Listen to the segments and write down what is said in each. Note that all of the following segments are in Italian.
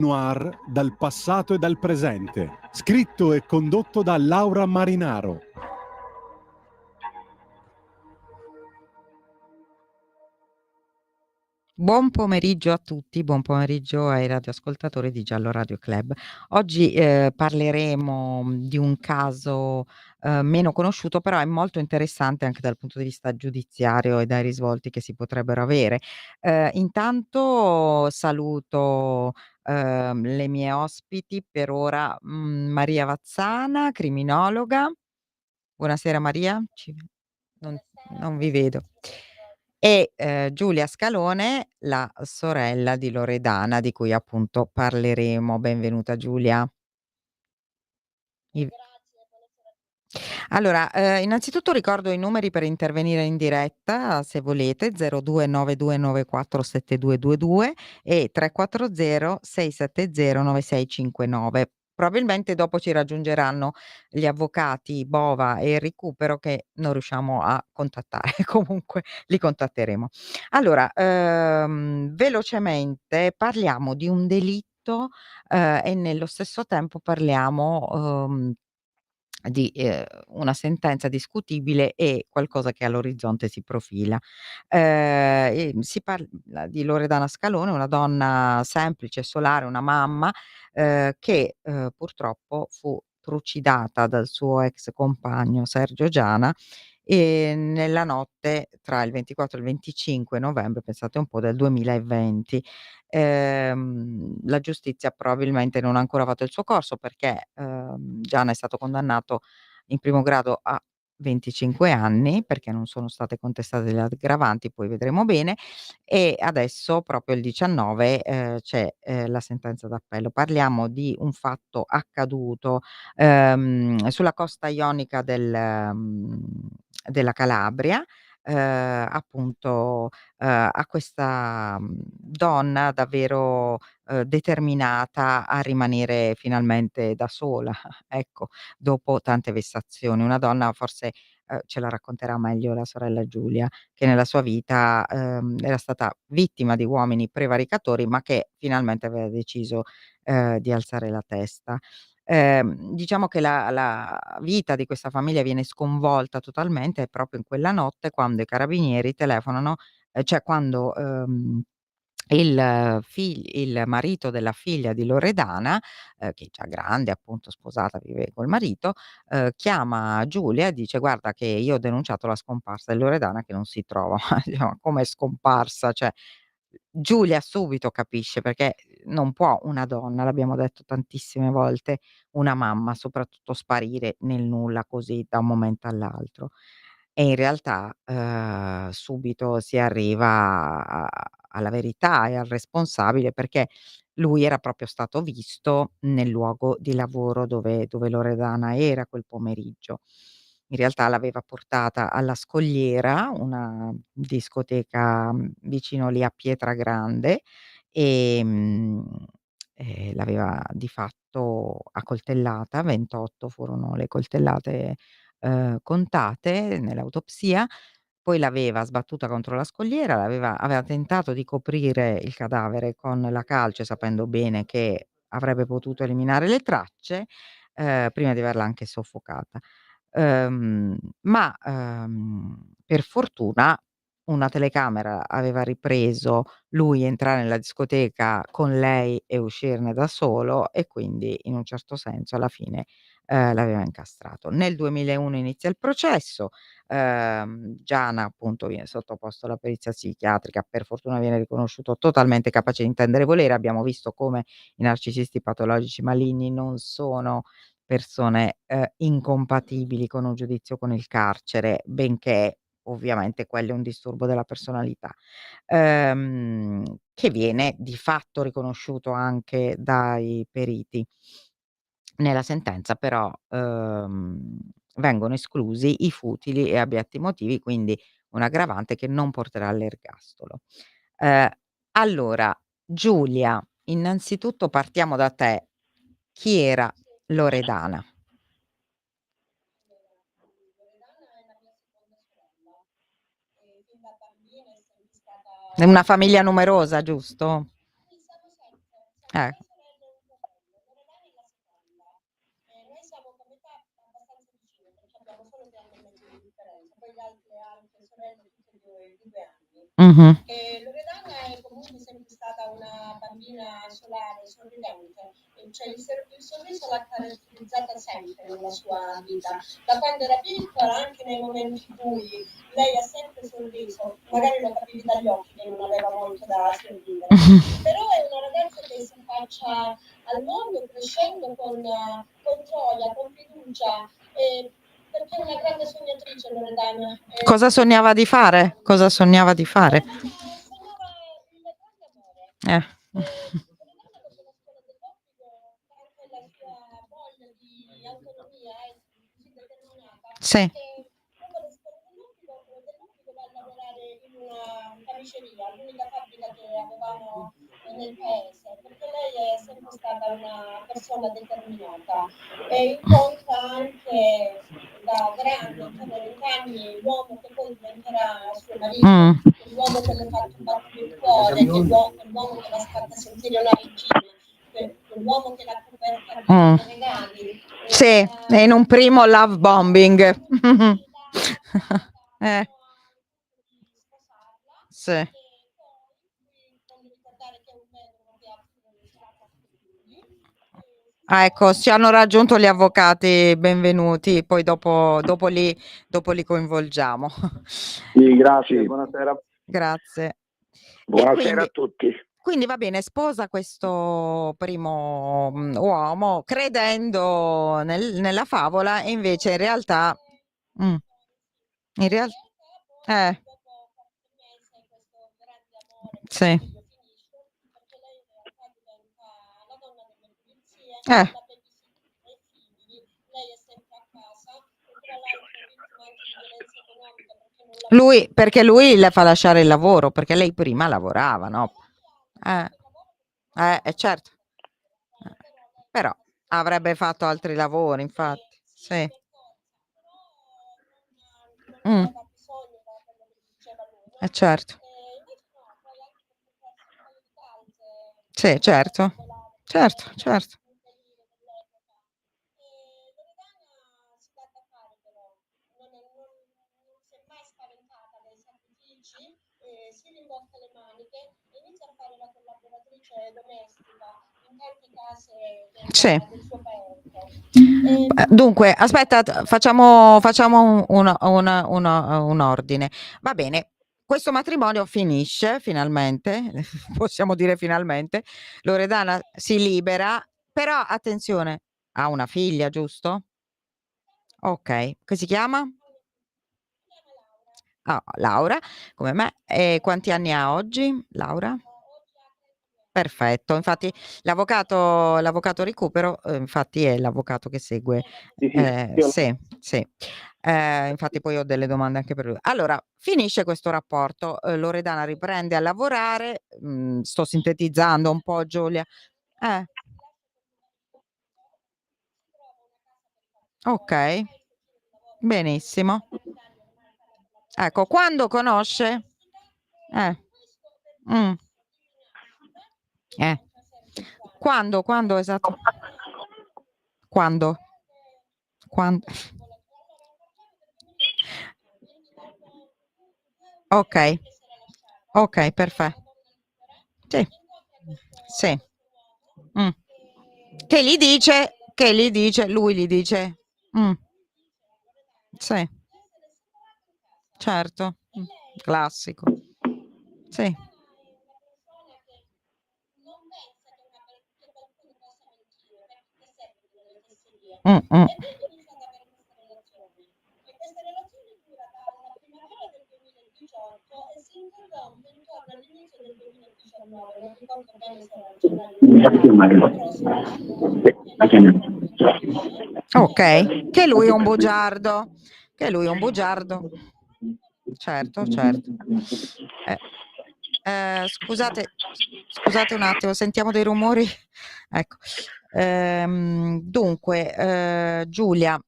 Noir dal passato e dal presente, scritto e condotto da Laura Marinaro. Buon pomeriggio a tutti, buon pomeriggio ai radioascoltatori di Giallo Radio Club. Oggi parleremo di un caso meno conosciuto, però è molto interessante anche dal punto di vista giudiziario e dai risvolti che si potrebbero avere. Intanto saluto le mie ospiti per ora, Maria Vazzana, criminologa. Buonasera Maria, non non vi vedo. E, Giulia Scalone, la sorella di Loredana, di cui appunto parleremo. Benvenuta Giulia. I Allora, innanzitutto ricordo i numeri per intervenire in diretta, se volete: 0292947222 e 340 670 9659. Probabilmente dopo ci raggiungeranno gli avvocati Bova e Recupero che non riusciamo a contattare, comunque li contatteremo. Allora, velocemente parliamo di un delitto, e nello stesso tempo parliamo, di, una sentenza discutibile e qualcosa che all'orizzonte si profila. Si parla di Loredana Scalone, una donna semplice, solare, una mamma, che, purtroppo fu trucidata dal suo ex compagno Sergio Giana, nella notte tra il 24 e il 25 novembre, pensate un po', del 2020. La giustizia probabilmente non ha ancora fatto il suo corso perché, Giana è stato condannato in primo grado a 25 anni, perché non sono state contestate le aggravanti, poi vedremo bene, e adesso proprio il 19, c'è, la sentenza d'appello. Parliamo di un fatto accaduto, sulla costa ionica della Calabria, appunto, a questa, donna davvero, determinata a rimanere finalmente da sola, ecco, dopo tante vessazioni. Una donna forse, ce la racconterà meglio la sorella Giulia, che nella sua vita, era stata vittima di uomini prevaricatori, ma che finalmente aveva deciso, di alzare la testa. Diciamo che la vita di questa famiglia viene sconvolta totalmente proprio in quella notte quando i carabinieri telefonano, cioè quando, il marito della figlia di Loredana, che è già grande, appunto sposata, vive col marito, chiama Giulia e dice: "Guarda che io ho denunciato la scomparsa di Loredana che non si trova." Ma dice: "Ma come è scomparsa?" Cioè, Giulia subito capisce perché non può una donna, l'abbiamo detto tantissime volte, una mamma soprattutto sparire nel nulla così da un momento all'altro. E in realtà, subito si arriva alla verità e al responsabile, perché lui era proprio stato visto nel luogo di lavoro dove Loredana era quel pomeriggio. In realtà l'aveva portata alla Scogliera, una discoteca, vicino lì a Pietragrande, ehm, l'aveva di fatto accoltellata, 28 furono le coltellate, contate nell'autopsia, poi l'aveva sbattuta contro la scogliera, aveva tentato di coprire il cadavere con la calce, sapendo bene che avrebbe potuto eliminare le tracce, prima di averla anche soffocata. Per fortuna una telecamera aveva ripreso lui entrare nella discoteca con lei e uscirne da solo e quindi in un certo senso alla fine, l'aveva incastrato. Nel 2001 inizia il processo, Giana appunto viene sottoposto alla perizia psichiatrica, per fortuna viene riconosciuto totalmente capace di intendere e volere. Abbiamo visto come i narcisisti patologici maligni non sono persone, incompatibili con un giudizio con il carcere, benché ovviamente quello è un disturbo della personalità, che viene di fatto riconosciuto anche dai periti. Nella sentenza però, vengono esclusi i futili e abbiatti motivi, quindi un'aggravante che non porterà all'ergastolo. Ehm, allora Giulia, innanzitutto partiamo da te. Chi era Loredana? È una famiglia numerosa, giusto? Eh. poi le altre sorelle tutte di 2 anni. Mhm. E Loredana è comunque sempre stata una bambina solare, sorridente, cioè il sorriso l'ha caratterizzata sempre nella sua vita. Da quando era piccola, anche nei momenti bui, lei ha sempre sorriso, magari lo capivi dagli occhi che non aveva molto da sorridere, però è una ragazza che si affaccia al mondo crescendo con gioia, con fiducia, perché è una grande sognatrice Loredana. Cosa sognava di fare? Cosa sognava di fare? Sognava il grande amore. Loredana dopo la scuola dell'obbligo, anche la sua voglia di autonomia è così determinata, Sì. che dopo le scuole dell'obbligo va a lavorare in una camiceria, l'unica fabbrica che avevamo nel paese, perché lei è sempre stata una persona determinata e incontra anche da grande, intorno ai 20 anni, l'uomo che poi diventerà suo marito, l'uomo che le fa battere il cuore, l'uomo che la sfatta sentire una regina, quell'uomo che l'ha coperta di regali. Sì, è in un primo love bombing. Sì. Ah, ecco, ci hanno raggiunto gli avvocati, benvenuti, poi dopo li coinvolgiamo. Sì, grazie, buonasera. Grazie. Buonasera a tutti. Quindi va bene, sposa questo primo uomo credendo nella favola e invece in realtà... Sì. Perché lui le fa lasciare il lavoro, perché lei prima lavorava, no? Certo. Però avrebbe fatto altri lavori, infatti. Sì. Certo. Sì, certo. Certo, certo. Si rimbocca le maniche e inizia a fare la collaboratrice domestica in tante case del suo paese. Dunque, aspetta, facciamo un ordine. Va bene, questo matrimonio finisce finalmente, possiamo dire finalmente. Loredana si libera, però attenzione, ha una figlia, giusto? Ok, che si chiama? Laura, come me. E quanti anni ha oggi, Laura? Perfetto, infatti l'avvocato Recupero, infatti è l'avvocato che segue. Sì, sì. Infatti poi ho delle domande anche per lui. Allora, finisce questo rapporto, Loredana riprende a lavorare, sto sintetizzando un po', Giulia. Ok, benissimo. Ecco, quando conosce? Mm. Quando esatto? Quando? Ok, perfetto. Sì. Sì. Che gli dice, lui gli dice. Sì. Certo. Classico. Sì. Questa relazione dura dalla primavera del 2018 e si interrompe intorno all'inizio del 2019, non ricordo bene se era Ok, che lui è un bugiardo. Certo, certo. Scusate un attimo, sentiamo dei rumori. Ecco. Dunque, Giulia,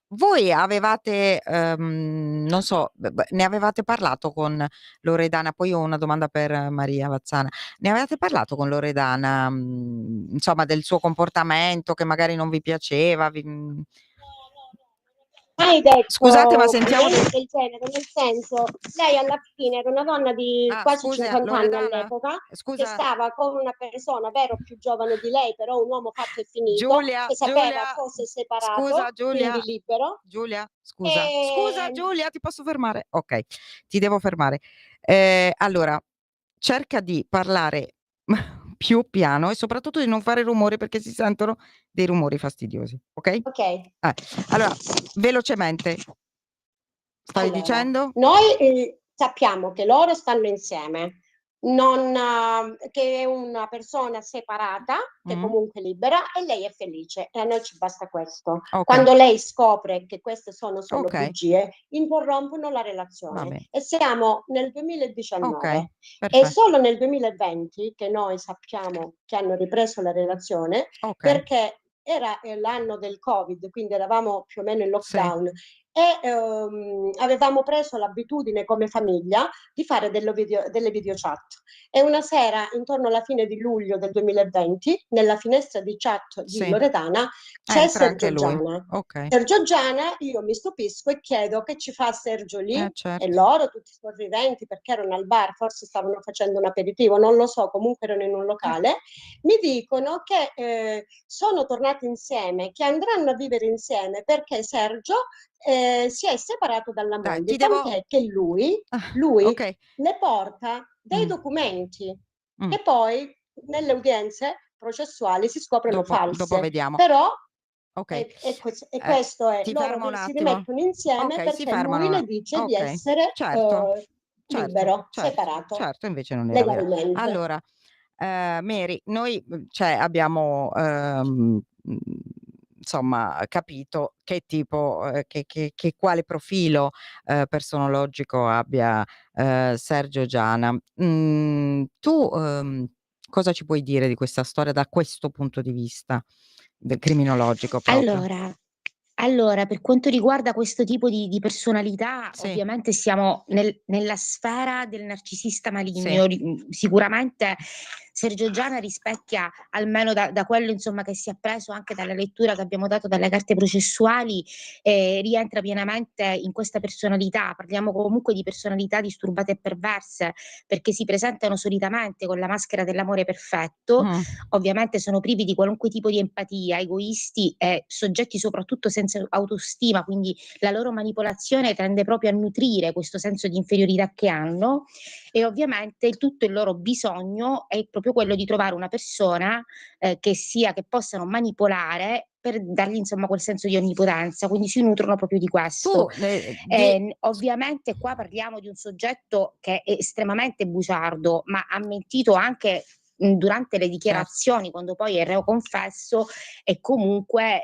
voi avevate, non so, ne avevate parlato con Loredana, poi ho una domanda per Maria Vazzana. Ne avevate parlato con Loredana, insomma, del suo comportamento che magari non vi piaceva? hai detto Scusate, ma sentiamo niente del genere, nel senso, lei alla fine era una donna di quasi scusa 50 anni Loredana, all'epoca, che scusa stava con una persona, vero, più giovane di lei, però un uomo fatto e finito, Giulia, che sapeva Giulia, fosse scusa separato, Giulia, quindi libero. Giulia, scusa E Giulia, ti posso fermare? Ok, ti devo fermare. Allora, cerca di parlare più piano e soprattutto di non fare rumori perché si sentono dei rumori fastidiosi, ok? ok, Allora, velocemente, stavi allora, dicendo? noi sappiamo che loro stanno insieme, che è una persona separata, che Mm? comunque libera, e lei è felice. E a noi ci basta questo. Ok, Quando lei scopre che queste sono solo ok, bugie, interrompono la va relazione. bene, E siamo nel ok, 2019. È perfetto, solo nel 2020 che noi sappiamo che hanno ripreso la relazione, ok, perché era l'anno del Covid, quindi eravamo più o meno in sì, lockdown e avevamo preso l'abitudine come famiglia di fare delle video chat. E una sera, intorno alla fine di luglio del 2020, nella finestra di chat di sì, Loredana, c'è entra anche Sergio lui, Giana. ok, Sergio Giana, io mi stupisco e chiedo che ci fa Sergio lì, e certo. loro, tutti sorridenti perché erano al bar, forse stavano facendo un aperitivo, non lo so, comunque erano in un locale, mi dicono che sono tornati insieme, che andranno a vivere insieme perché Sergio si è separato dalla Ti moglie, devo... tant'è che lui, Ok. lui le porta dei Mm, documenti mm. che poi nelle udienze processuali si scoprono Dopo false, vediamo. però Ok. questo è, Ti loro fermo un si attimo. rimettono insieme Ok, si perché lui fermano. le dice di Ok. essere Certo, certo, libero, certo, separato certo, invece non era vero. legalmente. Allora, Mary, noi cioè, abbiamo insomma capito che tipo, quale profilo personologico abbia Sergio Giana. Tu cosa ci puoi dire di questa storia da questo punto di vista, del criminologico proprio? Allora, per quanto riguarda questo tipo di personalità, Sì, ovviamente siamo nella sfera del narcisista sì. maligno. Sicuramente Sergio Giana rispecchia, almeno da quello insomma che si è preso anche dalla lettura che abbiamo dato dalle carte processuali, rientra pienamente in questa personalità. Parliamo comunque di personalità disturbate e perverse, perché si presentano solitamente con la maschera dell'amore perfetto. Mm. Ovviamente sono privi di qualunque tipo di empatia, egoisti e soggetti soprattutto senza autostima, quindi la loro manipolazione tende proprio a nutrire questo senso di inferiorità che hanno, e ovviamente tutto il loro bisogno è proprio quello di trovare una persona che possano manipolare per dargli insomma quel senso di onnipotenza, quindi si nutrono proprio di questo. Tu Ovviamente qua parliamo di un soggetto che è estremamente bugiardo, ma ha mentito anche durante le dichiarazioni, quando poi è reo confesso, e comunque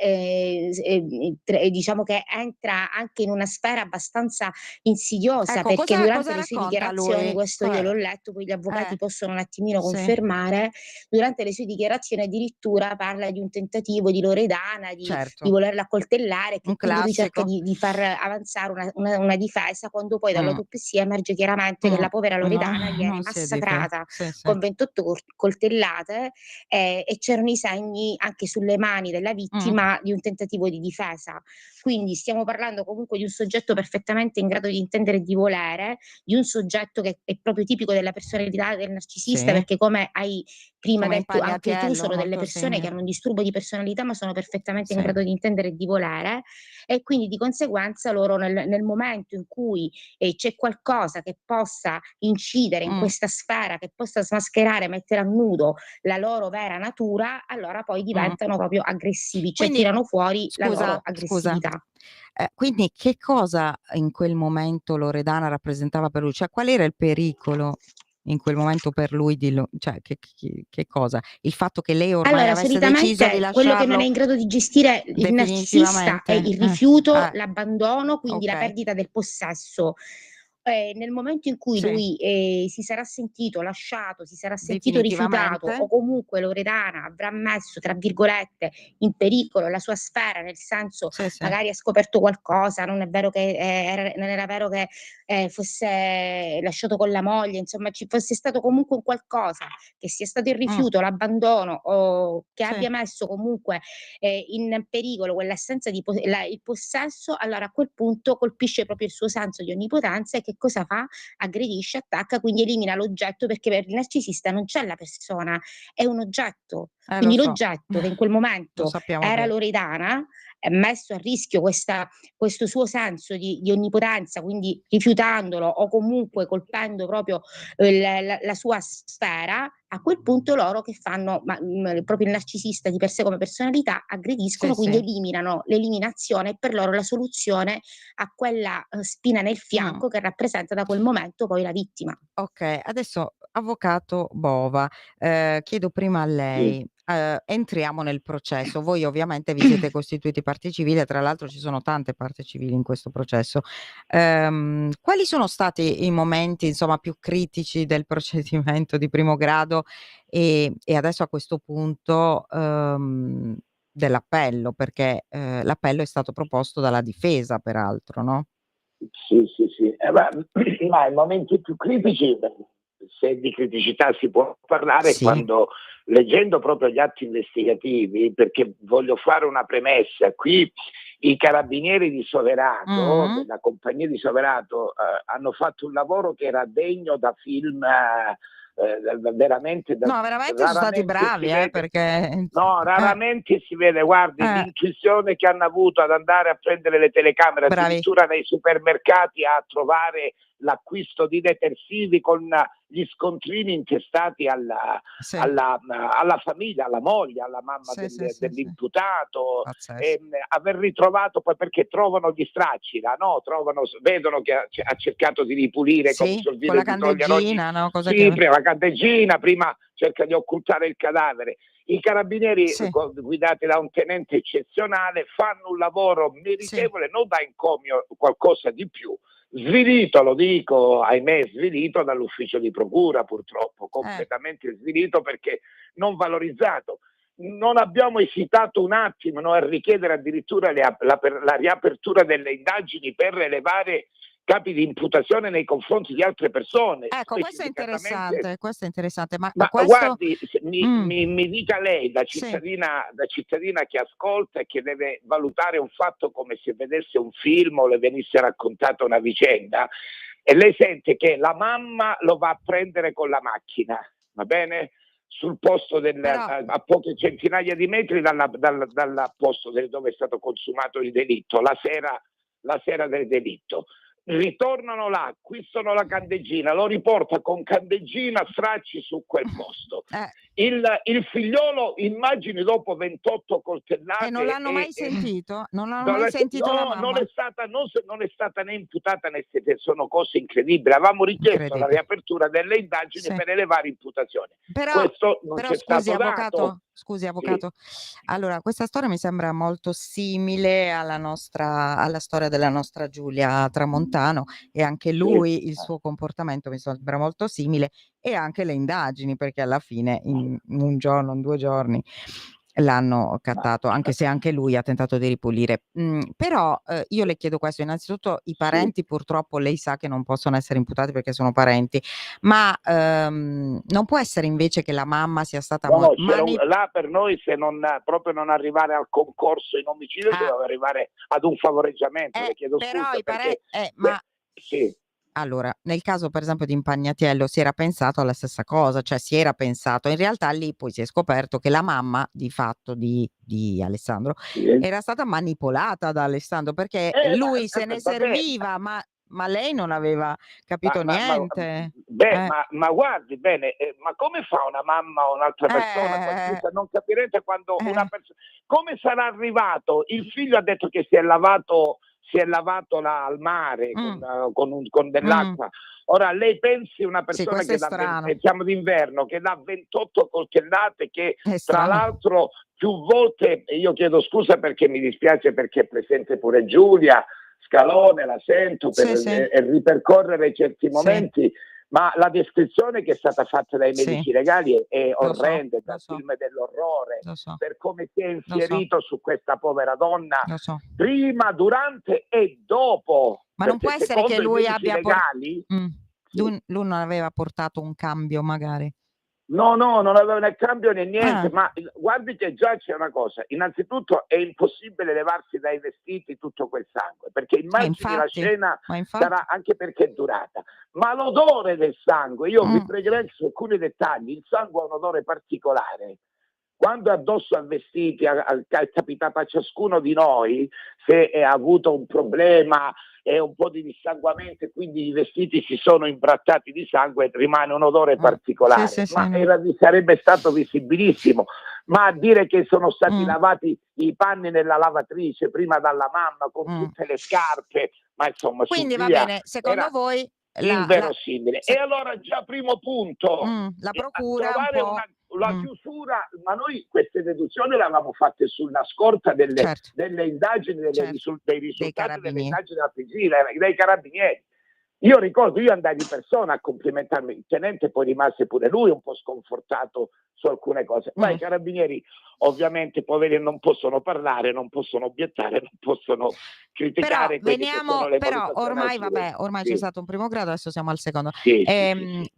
diciamo che entra anche in una sfera abbastanza insidiosa, ecco, perché cosa durante le sue racconta dichiarazioni, lui? questo io l'ho letto, poi gli avvocati possono un attimino Sì, confermare, durante le sue dichiarazioni addirittura parla di un tentativo di Loredana di certo, volerla accoltellare, che un quindi lui cerca classico. di far avanzare una difesa, quando poi Mm, dall'autopsia emerge chiaramente che mm. la povera No, Loredana viene non si è difesa. massacrata Sì, sì. con 28 coltellate, e c'erano i segni anche sulle mani della vittima di un tentativo di difesa. Quindi stiamo parlando comunque di un soggetto perfettamente in grado di intendere e di volere, di un soggetto che è proprio tipico della personalità del narcisista, Sì, perché come hai prima come detto anche tu, Impagnatiello, sono delle molto persone che simile. hanno un disturbo di personalità ma sono perfettamente in Sì, grado di intendere e di volere, e quindi di conseguenza loro nel momento in cui c'è qualcosa che possa incidere in questa sfera, che possa smascherare, mettere a nudo la loro vera natura, allora poi diventano proprio aggressivi, cioè quindi tirano fuori la loro scusa, aggressività. quindi che cosa in quel momento Loredana rappresentava per lui? Cioè, qual era il pericolo in quel momento per lui cioè, che cosa? Il fatto che lei ormai Allora, avesse deciso di solitamente quello che non è lasciarlo in grado di gestire il narcisista è definitivamente? il rifiuto, l'abbandono, quindi la Ok. perdita del possesso. nel momento in cui Sì. lui, si sarà sentito lasciato, si sarà sentito rifiutato, o Definitivamente. comunque Loredana avrà messo, tra virgolette, "in pericolo" la sua sfera, nel senso Sì, sì. magari ha scoperto qualcosa, non è vero che non era vero che, fosse lasciato con la moglie, insomma ci fosse stato comunque un qualcosa, che sia stato il rifiuto, l'abbandono o che Sì. abbia messo comunque, in pericolo quell'essenza di il possesso, allora a quel punto colpisce proprio il suo senso di onnipotenza e che cosa fa? Aggredisce, attacca, quindi elimina l'oggetto, perché per il narcisista non c'è la persona, è un oggetto. Lo Quindi so. l'oggetto che in quel Lo momento sappiamo era bene. Loredana, messo a rischio questo suo senso di onnipotenza, quindi rifiutandolo o comunque colpendo proprio, la sua sfera, a quel punto loro che fanno? Proprio il narcisista di per sé come personalità Sì, aggrediscono, quindi sì. eliminano. L'eliminazione è per loro la soluzione a quella, spina nel fianco che rappresenta da quel momento poi la vittima. Okay, adesso avvocato Bova, chiedo prima a Sì. lei, entriamo nel processo. Voi ovviamente vi siete costituiti parte civile, tra l'altro ci sono tante parti civili in questo processo. Quali sono stati i momenti, insomma, più critici del procedimento di primo grado e adesso a questo punto, dell'appello? Perché, l'appello è stato proposto dalla difesa peraltro, no? Sì, sì, sì. Ma i momenti più critici, se di criticità si può parlare, è Sì. quando leggendo proprio gli atti investigativi, perché voglio fare una premessa, qui i carabinieri di Soverato, della compagnia di Soverato, hanno fatto un lavoro che era degno da film, veramente No, veramente so stati raramente si bravi, vede. perché No, raramente si vede, guardi, eh, l'intuizione che hanno avuto ad andare a prendere le telecamere, bravi. addirittura nei supermercati a trovare l'acquisto di detersivi con gli scontrini intestati Sì. alla famiglia, alla moglie, alla mamma Sì, sì, sì, sì. dell'imputato, Pazzesco. aver ritrovato poi perché trovano gli stracci, vedono che ha cercato di ripulire, come Sì, sul con video, la di togliere ogni. candeggina, no, cos'è Sì, che prima la candeggina, prima cerca di occultare il cadavere. I carabinieri, sì, guidati da un tenente eccezionale, fanno un lavoro sì, meritevole, non da encomio qualcosa di più. Svilito, lo dico, ahimè, svilito dall'ufficio di procura, purtroppo, completamente svilito perché non valorizzato. Non abbiamo esitato un attimo a richiedere addirittura la riapertura delle indagini per elevare capi di imputazione nei confronti di altre persone, ecco specificatamente. questo è interessante, ma Ma questo guardi, mi dica lei, da sì, cittadina che ascolta e che deve valutare un fatto come se vedesse un film o le venisse raccontata una vicenda, e lei sente che la mamma lo va a prendere con la macchina, va bene? Sul posto però a poche centinaia di metri dal posto dove è stato consumato il delitto, la sera del delitto. Ritornano là, acquistano la candeggina, lo riporta con candeggina, stracci su quel posto. Il figliolo, immagini, dopo 28 coltellate. e non l'hanno mai sentito? Non hanno mai No, sentito la non mamma? è stata né imputata né sono cose incredibili. Avevamo richiesto la Incredibile. riapertura delle indagini Sì. per elevare imputazioni. Però Questo non c'è scusi stato dato. avvocato, Sì, allora questa storia mi sembra molto simile alla storia della nostra Giulia Tramontano e anche sì. lui, il suo comportamento mi sembra molto simile e anche le indagini, perché alla fine in 1 giorno, in 2 giorni l'hanno cattato, anche se anche lui ha tentato di ripulire. Però, io le chiedo questo: innanzitutto i Sì. parenti purtroppo lei sa che non possono essere imputati perché sono parenti, ma, non può essere invece che la mamma sia stata No, là per noi, se non proprio non arrivare al concorso in omicidio, ah, doveva arrivare ad un favoreggiamento. Le chiedo però scusa i perché ma sì. allora, nel caso per esempio di Impagnatiello si era pensato alla stessa cosa, cioè si era pensato. In realtà lì poi si è scoperto che la mamma di fatto di Alessandro Sì. era stata manipolata da Alessandro, perché lui se ne Vabbè, serviva, ma lei non aveva capito niente. ma guardi bene, ma come fa una mamma o un'altra persona qualsiasi a non capirete quando una eh, persona, come sarà arrivato? Il figlio ha detto che si è lavato là al mare con mh. dell'acqua. Ora lei pensi una Sì, persona questo che è strano, siamo d'inverno, che dà 28 coltellate, che è tra strano. l'altro più volte, e io chiedo scusa perché mi dispiace perché è presente pure Giulia, Scalone, la sento per Sì, sì. ripercorrere certi Sì. momenti, ma la descrizione che è stata fatta dai Sì. medici legali è Lo so, orrenda, lo dal so, film dell'orrore, lo so, per come si è lo so, infierito su questa povera donna lo so. prima, durante e dopo, Ma non può perché essere che secondo i lui medici abbia legali sì. lui non aveva portato un cambio magari. No, non aveva né cambio né niente, Ah. ma guardi che già c'è una cosa, innanzitutto è impossibile levarsi dai vestiti tutto quel sangue, perché immagini la Infatti, scena ma infatti. sarà anche perché è durata, ma l'odore del sangue, io vi Mm. pregherei su alcuni dettagli, il sangue ha un odore particolare. Quando addosso a vestiti è capitato a ciascuno di noi, se ha avuto un problema e un po' di dissanguamento e quindi i vestiti si sono imbrattati di sangue, rimane un odore particolare, Sì, sì, ma sì, no. sarebbe stato visibilissimo. Ma a dire che sono stati Mm. lavati i panni nella lavatrice prima dalla mamma con tutte le scarpe, ma insomma Quindi su va via bene, secondo era voi inverosimile. E allora già primo punto, la procura un trovare po'. la chiusura, ma noi queste deduzioni le avevamo fatte sulla scorta delle indagini, dei risultati delle indagini della PGI, dei carabinieri. Io ricordo, io andai di persona a complimentarmi, il tenente poi rimase pure lui un po' sconfortato su alcune cose, ma i carabinieri ovviamente poveri non possono parlare, non possono obiettare, non possono criticare quelle che sono le però valutazioni. ormai c'è stato un primo grado, adesso siamo al secondo. Sì.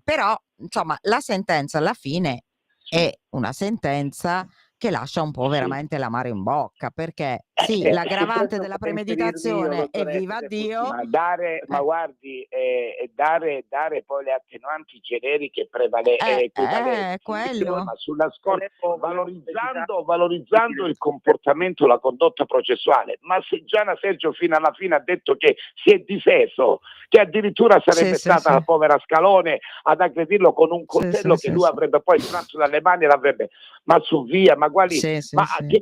Però insomma la sentenza alla fine è una sentenza che lascia un po' veramente l'amaro in bocca, perché sì, l'aggravante della premeditazione è viva Dio, ma guardi, dare poi le attenuanti generiche equivalenti, quello. ma sulla scorta, valorizzando il comportamento, la condotta processuale. Ma se Gianna Sergio fino alla fine ha detto che si è difeso, che addirittura sarebbe stata la povera Scalone ad aggredirlo con un coltello che lui avrebbe poi tratto dalle mani e l'avrebbe, ma su via, ma quali, che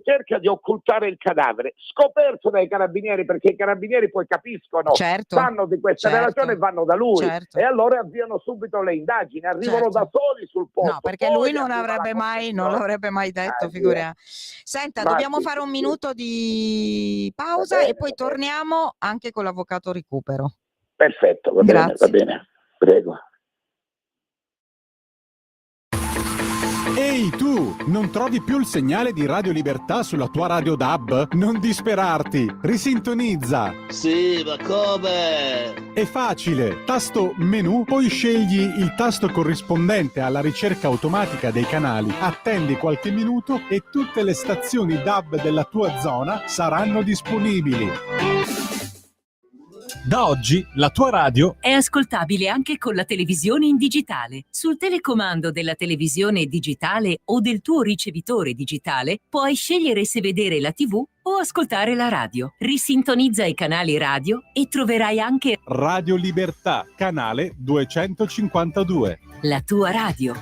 cerca di occultare il cadavere, scoperto dai carabinieri, perché i carabinieri poi capiscono, sanno di questa relazione e vanno da lui, e allora avviano subito le indagini, arrivano da soli sul posto. No, perché lui non l'avrebbe mai detto, figura. Senta, dobbiamo fare un minuto di pausa e poi torniamo anche con l'avvocato Recupero. Perfetto, va bene, prego. Ehi tu, non trovi più il segnale di Radio Libertà sulla tua radio DAB? Non disperarti, risintonizza. Sì, ma come? È facile, tasto menu, poi scegli il tasto corrispondente alla ricerca automatica dei canali, attendi qualche minuto e tutte le stazioni DAB della tua zona saranno disponibili. Da oggi la tua radio è ascoltabile anche con la televisione in digitale. Sul telecomando della televisione digitale o del tuo ricevitore digitale puoi scegliere se vedere la TV o ascoltare la radio. Risintonizza i canali radio e troverai anche Radio Libertà, canale 252. La tua radio.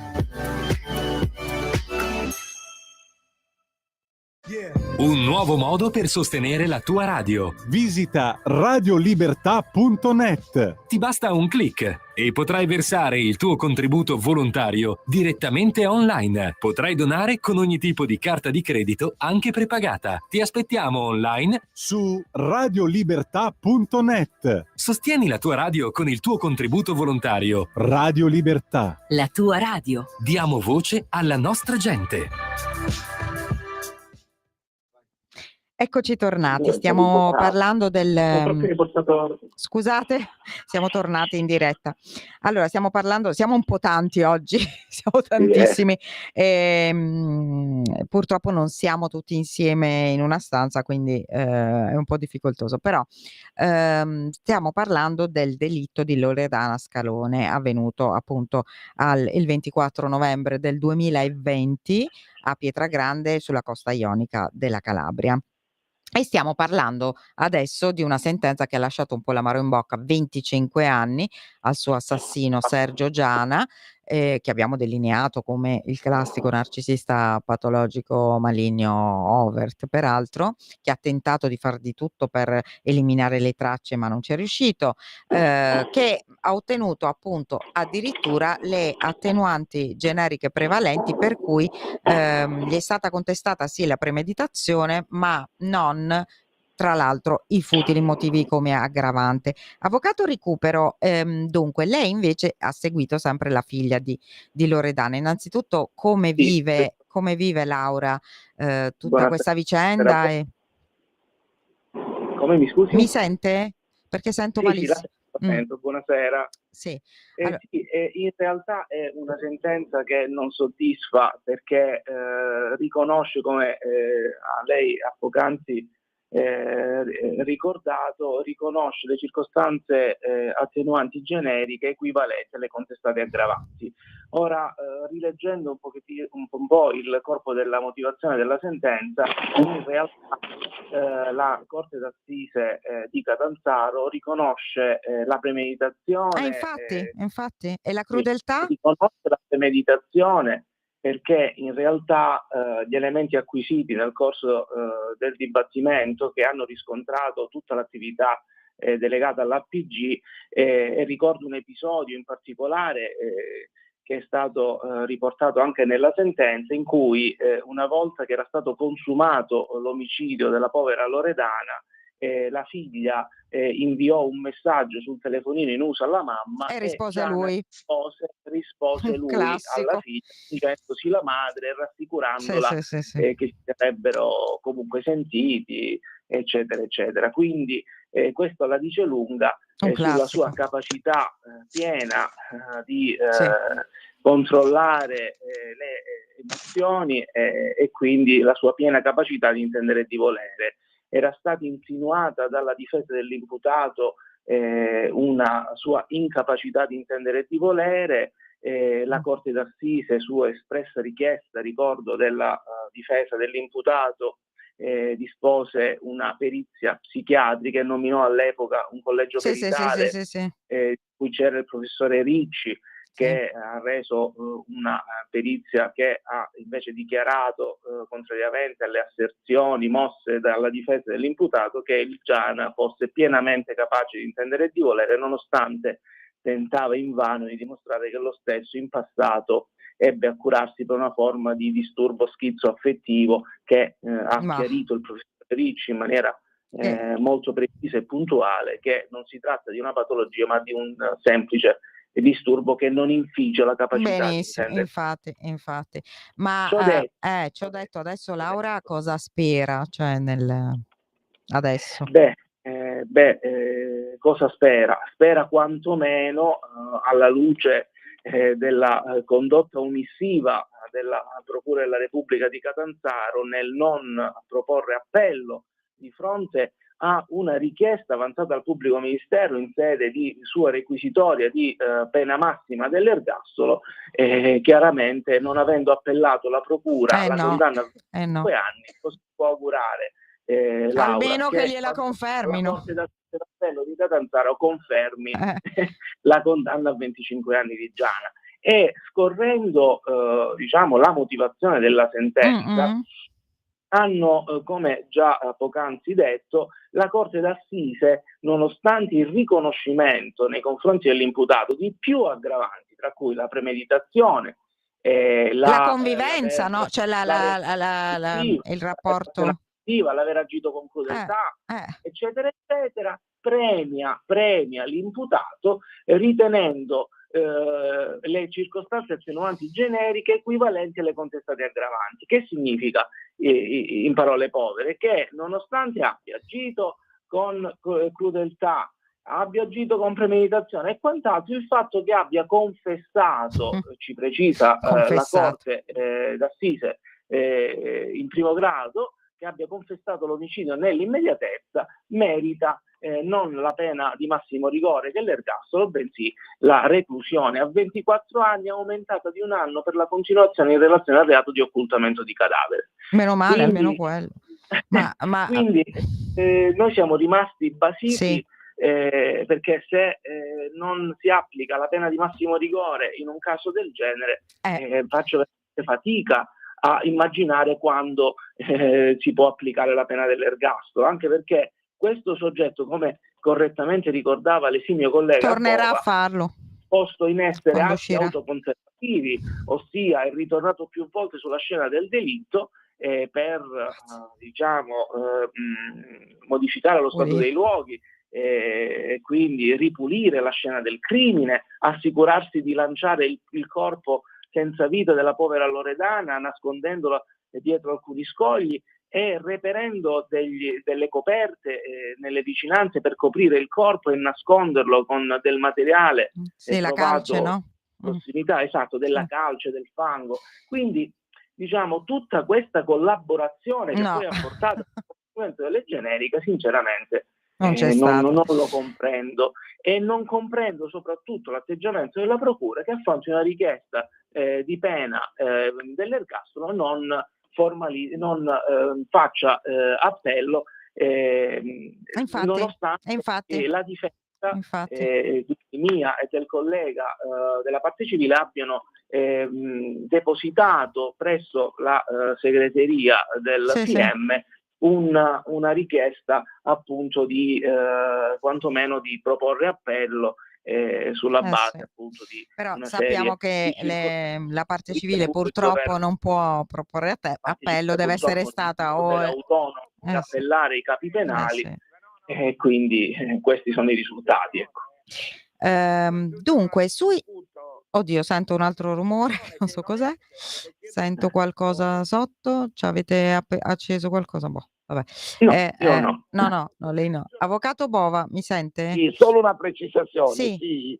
Un nuovo modo per sostenere la tua radio. Visita radiolibertà.net. Ti basta un click e potrai versare il tuo contributo volontario direttamente online. Potrai donare con ogni tipo di carta di credito, anche prepagata. Ti aspettiamo online su radiolibertà.net. Sostieni la tua radio con il tuo contributo volontario. Radio Libertà. La tua radio. Diamo voce alla nostra gente. Eccoci tornati, stiamo parlando Scusate, siamo tornati in diretta. Allora, siamo un po' tanti oggi, siamo tantissimi. Purtroppo non siamo tutti insieme in una stanza, quindi è un po' difficoltoso. Però stiamo parlando del delitto di Loredana Scalone, avvenuto appunto il 24 novembre del 2020 a Pietragrande, sulla costa ionica della Calabria. E stiamo parlando adesso di una sentenza che ha lasciato un po' l'amaro in bocca, 25 anni al suo assassino Sergio Giana, che abbiamo delineato come il classico narcisista patologico maligno overt, peraltro, che ha tentato di far di tutto per eliminare le tracce ma non ci è riuscito, che ha ottenuto appunto addirittura le attenuanti generiche prevalenti, per cui gli è stata contestata sì la premeditazione ma non tra l'altro i futili motivi come aggravante. Avvocato Recupero, dunque lei invece ha seguito sempre la figlia di Loredana. Innanzitutto come Sì, vive Laura tutta questa buonasera. vicenda? Come, mi scusi? Mi sente? Perché sento Sì, la malissimo. sento, buonasera. Sì. Allora, sì, in realtà è una sentenza che non soddisfa perché riconosce, come a lei a poc'anzi ricordato, riconosce le circostanze attenuanti generiche equivalenti alle contestate aggravanti. Ora, rileggendo un po' il corpo della motivazione della sentenza, in realtà la Corte d'Assise di Catanzaro riconosce la premeditazione. Infatti, e la crudeltà? Riconosce la premeditazione perché in realtà gli elementi acquisiti nel corso del dibattimento, che hanno riscontrato tutta l'attività delegata all'APG, e ricordo un episodio in particolare che è stato riportato anche nella sentenza, in cui una volta che era stato consumato l'omicidio della povera Loredana, la figlia inviò un messaggio sul telefonino in uso alla mamma e rispose Gianna lui. rispose lui alla figlia, dicendosi la madre e rassicurandola Sì. che si sarebbero comunque sentiti, eccetera, eccetera. Quindi questo la dice lunga sulla sua capacità piena di controllare le emozioni e quindi la sua piena capacità di intendere e di volere. Era stata insinuata dalla difesa dell'imputato una sua incapacità di intendere e di volere. La Corte d'Assise, su espressa richiesta, ricordo, della difesa dell'imputato, dispose una perizia psichiatrica e nominò all'epoca un collegio peritale in cui c'era il professore Ricci, che ha reso una perizia che ha invece dichiarato, contrariamente alle asserzioni mosse dalla difesa dell'imputato, che il Giana fosse pienamente capace di intendere e di volere, nonostante tentava invano di dimostrare che lo stesso in passato ebbe a curarsi per una forma di disturbo schizoaffettivo che ha chiarito il professore Ricci in maniera molto precisa e puntuale, che non si tratta di una patologia ma di un semplice disturbo che non inficia la capacità di intendere. Infatti. Ma ci ho detto, adesso Laura cosa spera? Cioè adesso? Cosa spera? Spera quantomeno, alla luce della condotta omissiva della Procura della Repubblica di Catanzaro nel non proporre appello di fronte a una richiesta avanzata dal pubblico ministero in sede di sua requisitoria di pena massima dell'ergastolo, chiaramente non avendo appellato la procura alla condanna a 25 anni, cosa si può augurare Laura, almeno che gliela confermino. La Corte d'Appello di Catanzaro confermi la condanna a 25 anni di Giana. E scorrendo la motivazione della sentenza, hanno, come già poc'anzi detto, la Corte d'Assise, nonostante il riconoscimento nei confronti dell'imputato di più aggravanti, tra cui la premeditazione, la convivenza, no? Cioè il rapporto, l'aver agito con crudeltà, eccetera, eccetera, premia l'imputato ritenendo le circostanze attenuanti generiche equivalenti alle contestate aggravanti. Che significa, in parole povere? Che nonostante abbia agito con crudeltà, abbia agito con premeditazione e quant'altro, il fatto che abbia confessato, ci precisa la Corte d'Assise in primo grado, che abbia confessato l'omicidio nell'immediatezza, merita non la pena di massimo rigore che è l'ergastolo, bensì la reclusione a 24 anni aumentata di 1 anno per la continuazione in relazione al reato di occultamento di cadavere. Meno male, almeno quello. Quindi noi siamo rimasti basiti perché se non si applica la pena di massimo rigore in un caso del genere, faccio fatica a immaginare quando si può applicare la pena dell'ergastolo, anche perché questo soggetto, come correttamente ricordava l'esimio collega, tornerà a farlo, posto in essere atti autoconservativi, ossia è ritornato più volte sulla scena del delitto, per modificare lo stato dei luoghi, e quindi ripulire la scena del crimine, assicurarsi di lanciare il corpo senza vita della povera Loredana, nascondendolo dietro alcuni scogli e reperendo delle coperte nelle vicinanze per coprire il corpo e nasconderlo con del materiale la calce, no? Prossimità, esatto, della calce, del fango. Quindi diciamo tutta questa collaborazione che poi ha portato al momento delle generiche, sinceramente non lo comprendo, e non comprendo soprattutto l'atteggiamento della procura che a fronte di una richiesta di pena dell'ergastolo non faccia appello, nonostante la difesa mia e del collega della parte civile abbiano depositato presso la segreteria del PM una richiesta appunto di quantomeno di proporre appello sulla base appunto di però una sappiamo che la parte civile purtroppo non può proporre appello, deve essere stata autonoma di appellare i capi penali, e quindi questi sono i risultati, ecco. Dunque oddio, sento un altro rumore, non so cos'è, sento qualcosa sotto, ci avete acceso qualcosa? Boh, vabbè. No, lei no. Avvocato Bova, mi sente? Sì, solo una precisazione, sì.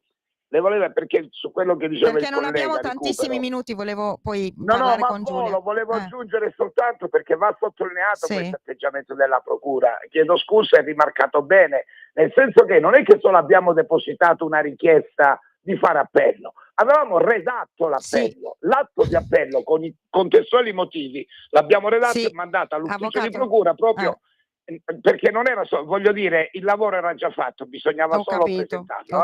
Le voleva, perché su quello che diceva perché il non collega, abbiamo tantissimi minuti, volevo poi No, parlare ma con Giulia. volevo aggiungere soltanto, perché va sottolineato questo atteggiamento della procura. Chiedo scusa, è rimarcato bene, nel senso che non è che solo abbiamo depositato una richiesta di fare appello, avevamo redatto l'appello, l'atto di appello con i contestuali motivi l'abbiamo redatto e mandato all'ufficio di procura proprio perché non era solo, voglio dire, il lavoro era già fatto, bisognava solo presentarlo.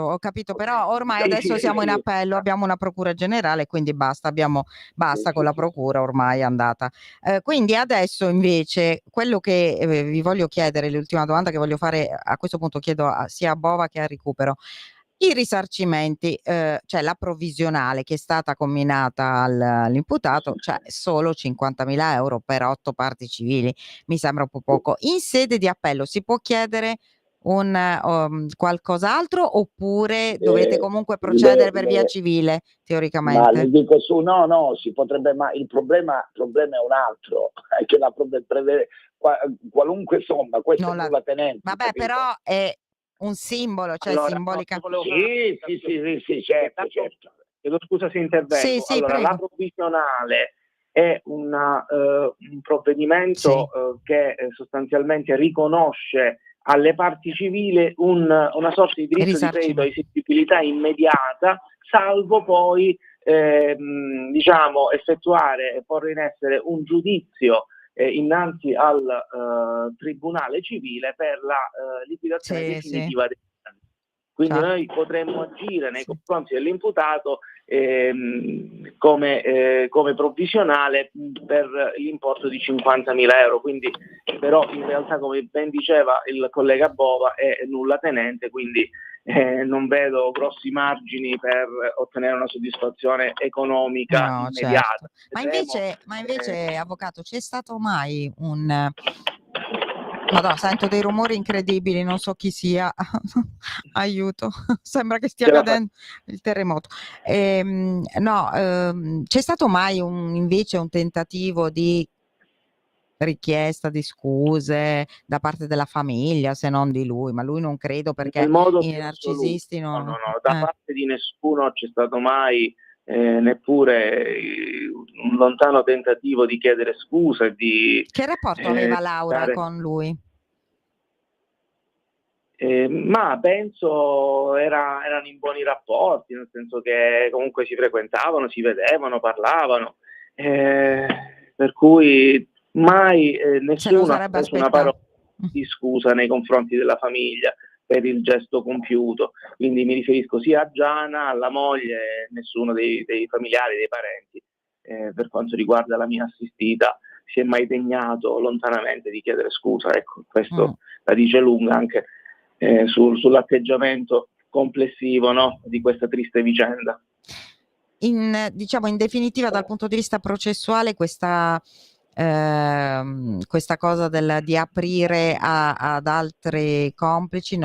Ho capito, però ormai adesso siamo in appello, abbiamo una procura generale, quindi basta con la procura, ormai è andata. Quindi adesso invece quello che vi voglio chiedere, l'ultima domanda che voglio fare, a questo punto chiedo sia a Bova che a Recupero. I risarcimenti, cioè la provvisionale che è stata comminata all'imputato, cioè solo 50.000 euro per 8 parti civili, mi sembra un po' poco. In sede di appello si può chiedere qualcos'altro, oppure dovete comunque procedere per via civile, teoricamente? Ma le dico si potrebbe, ma il problema è un altro, è che la prevede qualunque somma, questa è nulla tenente. Vabbè, capito? Però è un simbolo, cioè simbolica. Sì, certo. Chiedo scusa se intervengo. Allora, prego. la provvisionale è un provvedimento che sostanzialmente riconosce alle parti civili una sorta di diritto di credito a esigibilità immediata, salvo poi effettuare e porre in essere un giudizio innanzi al tribunale civile per la liquidazione definitiva dei danni. Quindi noi potremmo agire nei confronti dell'imputato come provvisionale per l'importo di 50.000 euro, quindi però in realtà, come ben diceva il collega Bova, è nulla tenente, quindi non vedo grossi margini per ottenere una soddisfazione economica immediata. Certo. Ma invece, avvocato, c'è stato mai Madonna, sento dei rumori incredibili, non so chi sia. Aiuto, sembra che stia cadendo il terremoto. C'è stato mai invece un tentativo di richiesta di scuse da parte della famiglia, se non di lui, ma lui non credo, perché i narcisisti non... No, da parte di nessuno c'è stato mai neppure un lontano tentativo di chiedere scuse. Che rapporto aveva Laura con lui? Ma penso erano in buoni rapporti, nel senso che comunque si frequentavano, si vedevano, parlavano, per cui mai nessuno ha preso una parola di scusa nei confronti della famiglia per il gesto compiuto. Quindi mi riferisco sia a Giana, alla moglie, nessuno dei familiari, dei parenti. Per quanto riguarda la mia assistita, si è mai degnato lontanamente di chiedere scusa. Ecco, questo la dice lunga anche sull'atteggiamento complessivo, no, di questa triste vicenda. In definitiva, dal punto di vista processuale, questa questa cosa di aprire ad altri complici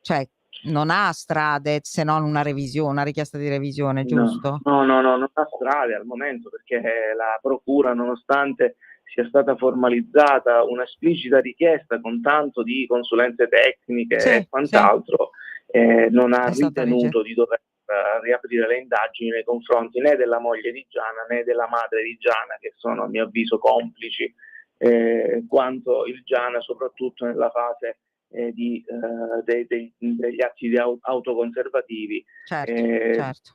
cioè, non ha strade se non una richiesta di revisione, giusto? No, non ha strade al momento, perché la procura, nonostante sia stata formalizzata un'esplicita richiesta con tanto di consulenze tecniche e quant'altro, non ha ritenuto di dover riaprire le indagini nei confronti né della moglie di Giana né della madre di Giana, che sono a mio avviso complici, quanto il Giana, soprattutto nella fase degli atti autoconservativi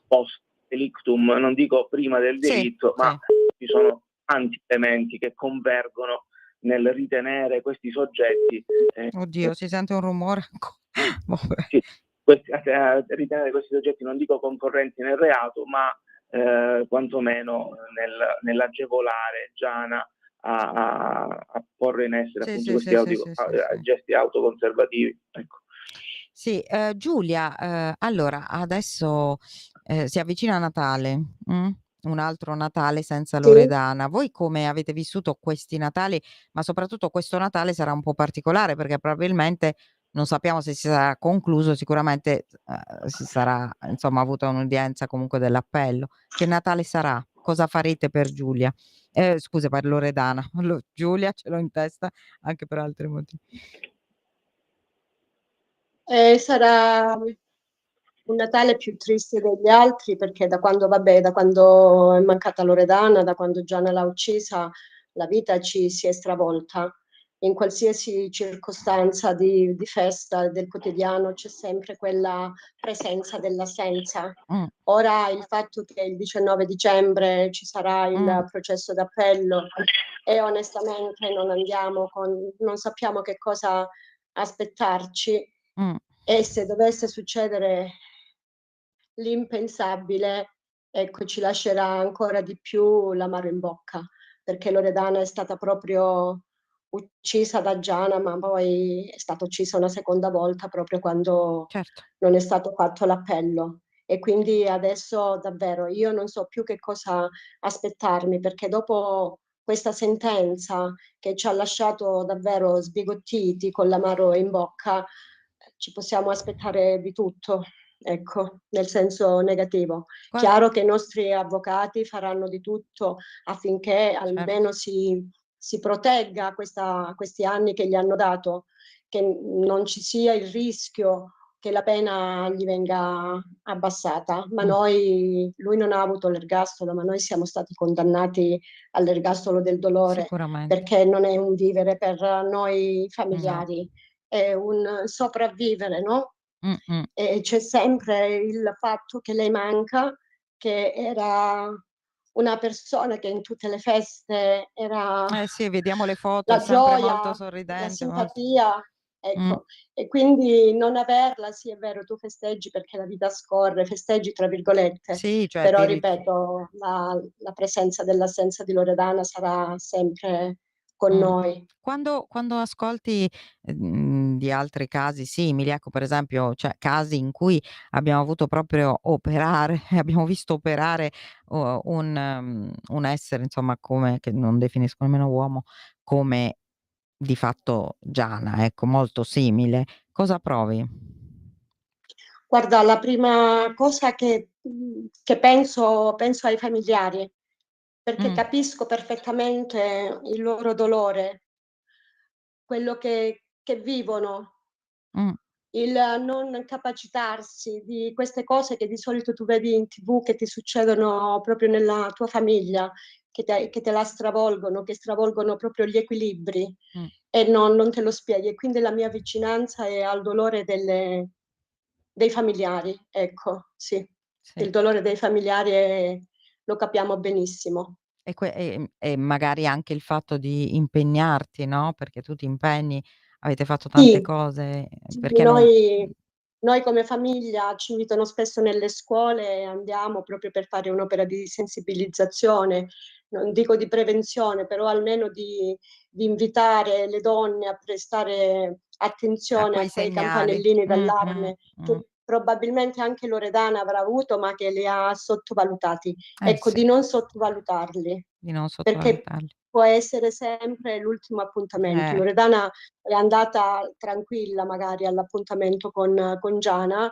post delictum, non dico prima del delitto, ma ci sono tanti elementi che convergono nel ritenere questi soggetti Oddio, si sente un rumore. Ritenere questi soggetti, non dico concorrenti nel reato, ma quantomeno nell'agevolare Giana a porre in essere appunto questi gesti autoconservativi. Ecco. Sì, Giulia, allora adesso si avvicina Natale, un altro Natale senza Loredana. Voi come avete vissuto questi Natali, ma soprattutto questo Natale sarà un po' particolare perché probabilmente non sappiamo se si sarà concluso, sicuramente si sarà, insomma, avuta un'udienza comunque dell'appello. Che Natale sarà? Cosa farete per Giulia? Scusa, per Loredana. Giulia ce l'ho in testa anche per altri motivi. Sarà un Natale più triste degli altri, perché da quando è mancata Loredana, da quando Giana l'ha uccisa, la vita ci si è stravolta. In qualsiasi circostanza di festa del quotidiano c'è sempre quella presenza dell'assenza. Ora il fatto che il 19 dicembre ci sarà il processo d'appello e onestamente non sappiamo che cosa aspettarci. E se dovesse succedere l'impensabile, ecco, ci lascerà ancora di più l'amaro in bocca, perché Loredana è stata proprio uccisa da Giana, ma poi è stata uccisa una seconda volta proprio quando non è stato fatto l'appello. E quindi adesso davvero io non so più che cosa aspettarmi, perché dopo questa sentenza che ci ha lasciato davvero sbigottiti con l'amaro in bocca, ci possiamo aspettare di tutto, ecco, nel senso negativo. Chiaro che i nostri avvocati faranno di tutto affinché almeno si protegga questi anni che gli hanno dato, che non ci sia il rischio che la pena gli venga abbassata, ma lui non ha avuto l'ergastolo, ma noi siamo stati condannati all'ergastolo del dolore, perché non è un vivere per noi familiari, è un sopravvivere, no? E c'è sempre il fatto che lei manca, che era una persona che in tutte le feste era vediamo le foto, la è sempre gioia, molto sorridente, la simpatia, ecco. E quindi non averla, sì è vero, tu festeggi perché la vita scorre, festeggi tra virgolette, però ripeto, la presenza dell'assenza di Loredana sarà sempre con noi. Quando ascolti di altri casi simili, ecco, per esempio, cioè casi in cui abbiamo avuto proprio abbiamo visto operare un essere, insomma, che non definisco nemmeno uomo, come di fatto Giana, ecco, molto simile, cosa provi? Guarda, la prima cosa che penso ai familiari, perché capisco perfettamente il loro dolore, quello che vivono, il non capacitarsi di queste cose che di solito tu vedi in TV, che ti succedono proprio nella tua famiglia, che te la stravolgono, che stravolgono proprio gli equilibri e non te lo spieghi. E quindi la mia vicinanza è al dolore dei familiari, ecco, sì. Il dolore dei familiari lo capiamo benissimo. E magari anche il fatto di impegnarti, no, perché tu ti impegni, avete fatto tante cose, perché non Noi come famiglia ci invitano spesso nelle scuole e andiamo proprio per fare un'opera di sensibilizzazione, non dico di prevenzione, però almeno di invitare le donne a prestare attenzione a quei campanellini d'allarme che probabilmente anche Loredana avrà avuto, ma che li ha sottovalutati. Ecco, Sì, di non sottovalutarli, di non perché sottovalutarli. può essere sempre l'ultimo appuntamento. Eh, Loredana è andata tranquilla magari all'appuntamento con Giana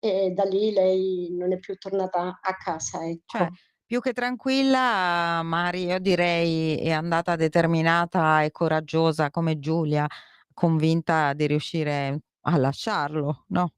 e da lì lei non è più tornata a casa, cioè, ecco. più che tranquilla, Mari, io direi è andata determinata e coraggiosa come Giulia, convinta di riuscire a lasciarlo, no?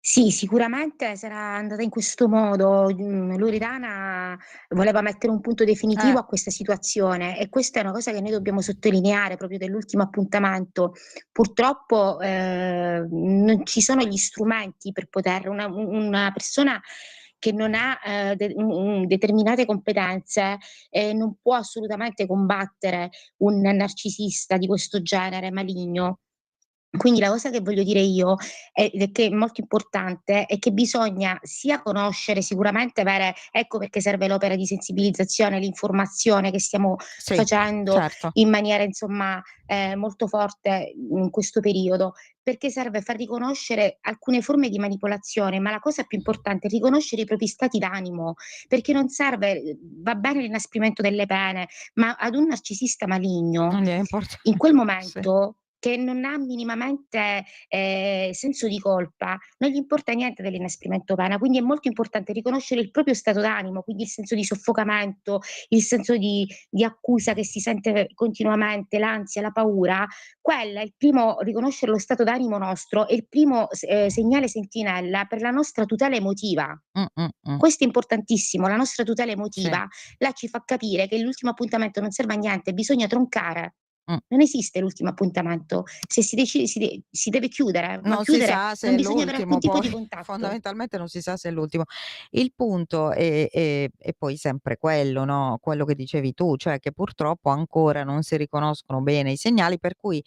Sì, sicuramente sarà andata in questo modo. Loredana voleva mettere un punto definitivo Eh, a questa situazione e questa è una cosa che noi dobbiamo sottolineare proprio dell'ultimo appuntamento. Purtroppo non ci sono gli strumenti per poter, una persona che non ha determinate competenze non può assolutamente combattere un narcisista di questo genere maligno. Quindi la cosa che voglio dire io è che è molto importante è che bisogna sia conoscere, sicuramente avere, ecco perché serve l'opera di sensibilizzazione, l'informazione che stiamo sì, facendo certo. in maniera insomma molto forte in questo periodo, perché serve far riconoscere alcune forme di manipolazione, ma la cosa più importante è riconoscere i propri stati d'animo, perché non serve, va bene l'inasprimento delle pene, ma ad un narcisista maligno Non gli importa. in quel Sì. momento che non ha minimamente senso di colpa, non gli importa niente dell'inasprimento pena, quindi è molto importante riconoscere il proprio stato d'animo, quindi il senso di soffocamento, il senso di accusa che si sente continuamente, l'ansia, la paura. Quella è il primo, riconoscere lo stato d'animo nostro è il primo segnale sentinella per la nostra tutela emotiva. Mm. Questo è importantissimo, la nostra tutela Sì. emotiva là ci fa capire che l'ultimo appuntamento non serve a niente, bisogna troncare. Mm. Non esiste l'ultimo appuntamento. Se si deve chiudere, ma Non si chiudere sa se non è bisogna avere l'ultimo alcun tipo poi, di contatto. fondamentalmente non si sa se è l'ultimo. Il punto è poi sempre quello, no, quello che dicevi tu, cioè che purtroppo ancora non si riconoscono bene i segnali per cui,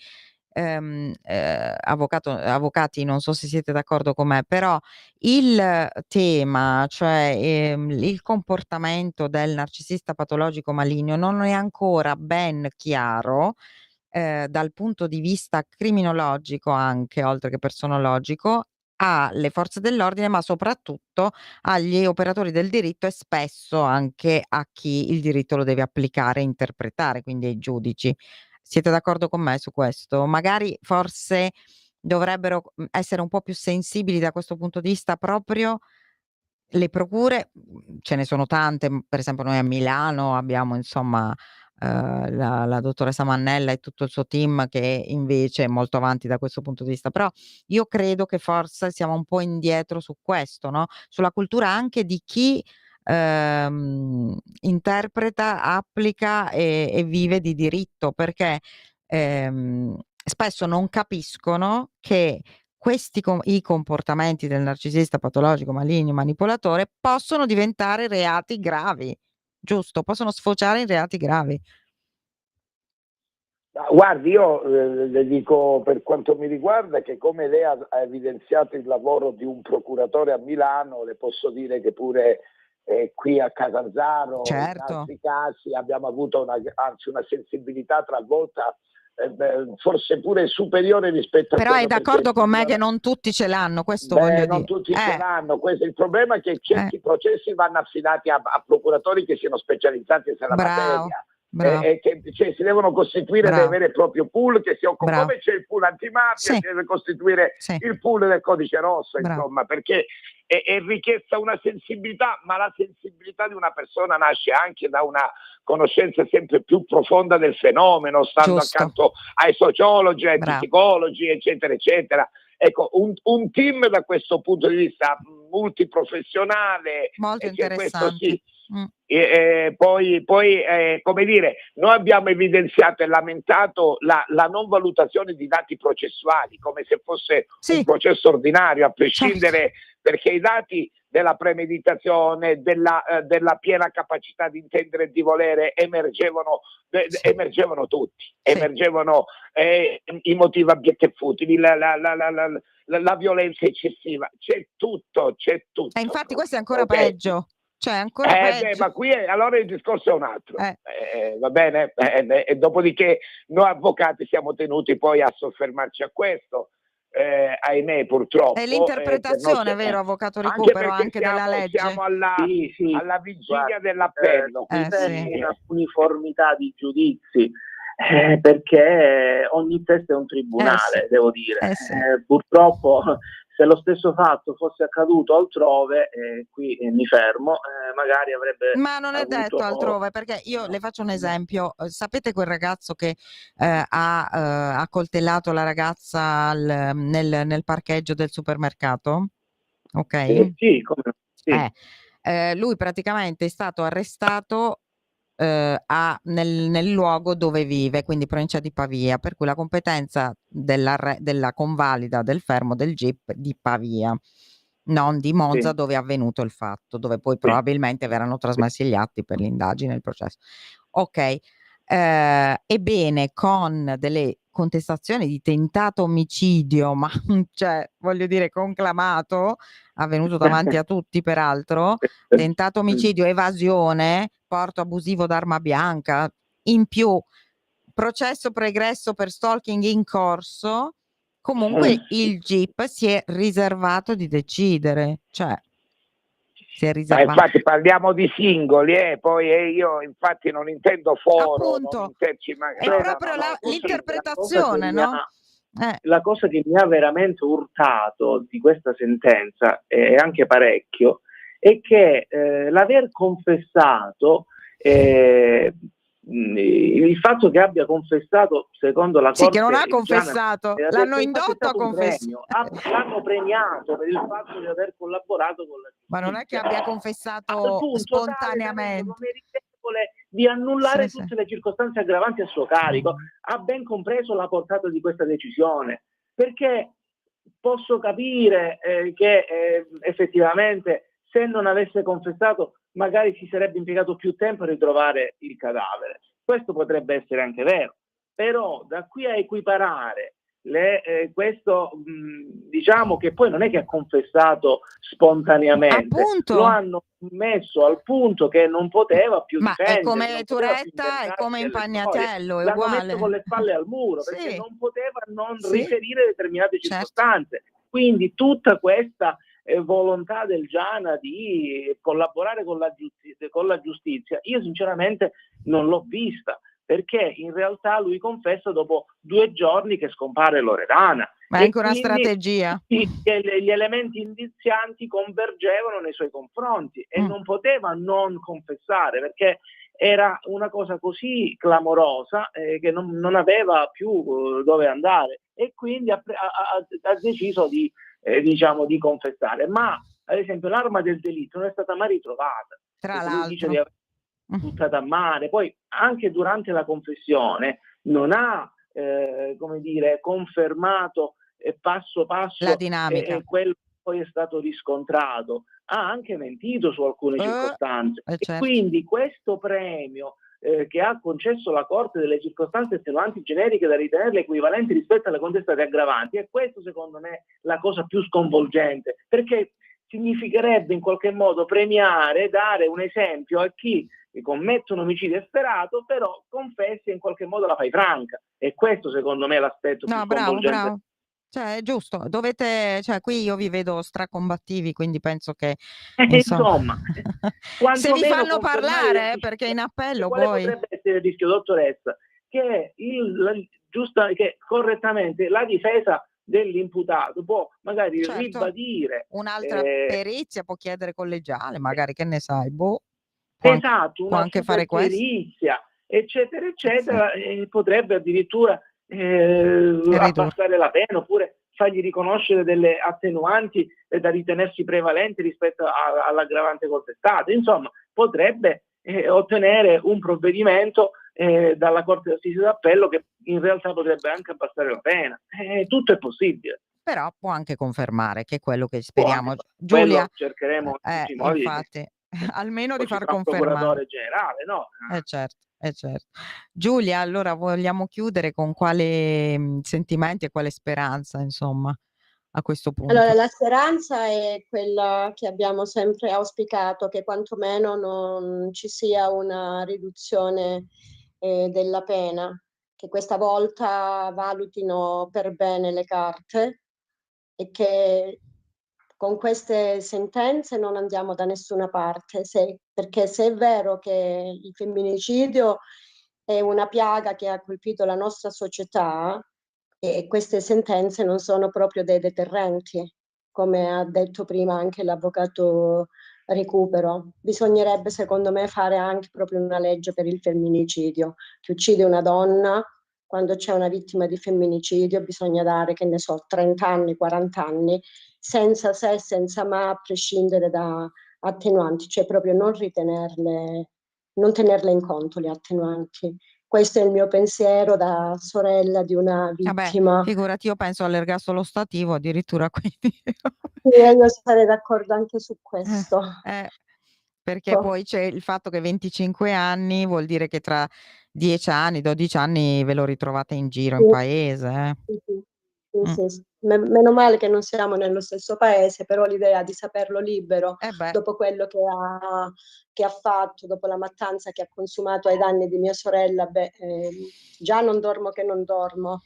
avvocati, non so se siete d'accordo con me, però il tema, cioè, il comportamento del narcisista patologico maligno non è ancora ben chiaro, dal punto di vista criminologico anche, oltre che personologico, alle forze dell'ordine, ma soprattutto agli operatori del diritto e spesso anche a chi il diritto lo deve applicare e interpretare, quindi ai giudici. Siete d'accordo con me su questo? Magari forse dovrebbero, essere un po' più sensibili da questo punto di vista proprio le procure, ce ne sono tante, per esempio noi a Milano abbiamo insomma, la dottoressa Mannella e tutto il suo team che invece è molto avanti da questo punto di vista. Però io credo che forse siamo un po' indietro su questo, no, sulla cultura anche di chi, interpreta, applica e vive di diritto, perché, spesso non capiscono che i comportamenti del narcisista patologico, maligno, manipolatore possono diventare reati gravi, giusto? Possono sfociare in reati gravi. Guardi, io le dico per quanto mi riguarda che come lei ha evidenziato il lavoro di un procuratore a Milano, le posso dire che pure qui a Catanzaro, in Certo. altri casi, abbiamo avuto una sensibilità talvolta forse pure superiore rispetto a Però è quello che d'accordo certi con me che signora. non tutti ce l'hanno, questo voglio Non dire. tutti ce l'hanno, questo è il problema, è che certi processi vanno affidati a procuratori che siano specializzati nella bravo, materia. bravo, E che si devono costituire dei bravo, veri e propri pool che si occupano, bravo. come c'è il pool antimafia, Sì, si deve costituire sì, il pool del codice rosso, bravo. insomma, perché è richiesta una sensibilità, ma la sensibilità di una persona nasce anche da una conoscenza sempre più profonda del fenomeno, stando Giusto. accanto ai sociologi, ai Bravo. psicologi, eccetera, eccetera. Ecco, un team da questo punto di vista multiprofessionale, Molto questo interessante. sì. Poi come dire, noi abbiamo evidenziato e lamentato la non valutazione di dati processuali come se fosse un processo ordinario, a prescindere, perché i dati della premeditazione, della piena capacità di intendere e di volere emergevano tutti, emergevano i motivi abietti e futili, la violenza eccessiva, c'è tutto. E infatti questo è ancora Okay? peggio, cioè ancora peggio. Ma qui allora il discorso è un altro, va bene? E dopodiché noi avvocati siamo tenuti poi a soffermarci a questo. ahimè purtroppo. È l'interpretazione, vero, avvocato Recupero, anche della legge? Siamo alla vigilia Guarda, dell'appello. Sì. Una uniformità di giudizi, perché ogni testa è un tribunale, devo dire. Sì. Purtroppo, se lo stesso fatto fosse accaduto altrove, qui mi fermo, magari avrebbe Ma non è avuto... detto altrove, perché io le faccio un esempio. Sapete quel ragazzo che ha accoltellato la ragazza nel parcheggio del supermercato? Ok? Sì, come no, sì. Lui praticamente è stato arrestato nel luogo dove vive, quindi provincia di Pavia, per cui la competenza della convalida del fermo del GIP di Pavia, non di Monza, Sì. dove è avvenuto il fatto, dove poi probabilmente verranno trasmessi gli atti per l'indagine e il processo. Ok, ebbene, con delle contestazioni di tentato omicidio, ma cioè, voglio dire, conclamato, avvenuto davanti a tutti peraltro, tentato omicidio, evasione, porto abusivo d'arma bianca, in più processo pregresso per stalking in corso, comunque il GIP si è riservato di decidere, cioè si è Ma riservato. infatti parliamo di singoli, poi io infatti non intendo foro, Appunto, non intenderci magari. è proprio l'interpretazione, no? La cosa che mi ha veramente urtato di questa sentenza, e anche parecchio, è che l'aver confessato, il fatto che abbia confessato secondo la Corte... Sì, che non ha confessato, l'hanno indotto a confessare. L'hanno premiato per il fatto di aver collaborato con la giustizia. Ma non è che abbia confessato spontaneamente. Di annullare tutte le circostanze aggravanti a suo carico. Ha ben compreso la portata di questa decisione, perché posso capire che effettivamente se non avesse confessato magari si sarebbe impiegato più tempo a ritrovare il cadavere. Questo potrebbe essere anche vero, però da qui a equiparare questo, diciamo che poi non è che ha confessato spontaneamente, appunto, lo hanno messo al punto che non poteva più difendere. Ma è come Turetta, è come Impagnatello, è l'hanno uguale. messo con le spalle al muro, Sì, perché non poteva non sì, riferire determinate certo, circostanze. Quindi tutta questa volontà del Giana di collaborare con la giustizia, io sinceramente non l'ho vista, perché in realtà lui confessa dopo 2 giorni che scompare Loredana. Ma è anche una strategia. Gli elementi indizianti convergevano nei suoi confronti e non poteva non confessare, perché era una cosa così clamorosa che non aveva più dove andare, e quindi ha deciso di confessare. Ma ad esempio l'arma del delitto non è stata mai ritrovata. Tra Lui dice di l'altro, aver buttata a mare. Poi anche durante la confessione non ha confermato passo passo la dinamica. quello che poi è stato riscontrato. Ha anche mentito su alcune circostanze, e certo, quindi questo premio che ha concesso la Corte delle circostanze estenuanti generiche da ritenerle equivalenti rispetto alle contestate aggravanti, e questo secondo me la cosa più sconvolgente, perché significherebbe in qualche modo premiare, dare un esempio a chi commette un omicidio efferato, però confessa e in qualche modo la fai franca, e questo secondo me è l'aspetto più sconvolgente. Bravo. Cioè, è giusto, cioè qui io vi vedo stracombattivi, quindi penso che insomma se vi fanno parlare, perché in appello quale poi potrebbe essere il rischio, dottoressa, che che correttamente la difesa dell'imputato può magari ribadire un'altra perizia, può chiedere collegiale, magari, che ne sai, può una anche fare questo, perizia, eccetera eccetera, e potrebbe addirittura abbassare la pena, oppure fargli riconoscere delle attenuanti da ritenersi prevalenti rispetto all'aggravante contestata. Insomma, potrebbe ottenere un provvedimento dalla Corte d'Assise d'Appello che in realtà potrebbe anche abbassare la pena. Tutto è possibile. Però può anche confermare, che è quello che speriamo. Giulia, cercheremo in tutti i modi, infatti, almeno di far confermare. confermare. Generale, no? Certo. Giulia, allora vogliamo chiudere con quale sentimenti e quale speranza, insomma, a questo punto? Allora, la speranza è quella che abbiamo sempre auspicato, che quantomeno non ci sia una riduzione della pena, che questa volta valutino per bene le carte e che con queste sentenze non andiamo da nessuna parte, perché se è vero che il femminicidio è una piaga che ha colpito la nostra società, e queste sentenze non sono proprio dei deterrenti, come ha detto prima anche l'avvocato Recupero. Bisognerebbe, secondo me, fare anche proprio una legge per il femminicidio. Chi uccide una donna, quando c'è una vittima di femminicidio, bisogna dare, che ne so, 30 anni, 40 anni, senza se, senza ma, a prescindere da attenuanti, cioè proprio non tenerle in conto le attenuanti. Questo è il mio pensiero da sorella di una Vabbè, vittima. figurati, io penso all'ergastolo stativo addirittura, quindi Sì, io sarei d'accordo anche su eh, questo. perché poi c'è il fatto che 25 anni vuol dire che tra 10 anni, 12 anni ve lo ritrovate in giro in Sì, paese. sì, sì. Sì, sì. Meno male che non siamo nello stesso paese, però l'idea di saperlo libero dopo quello che ha fatto, dopo la mattanza che ha consumato ai danni di mia sorella, già non dormo che non dormo,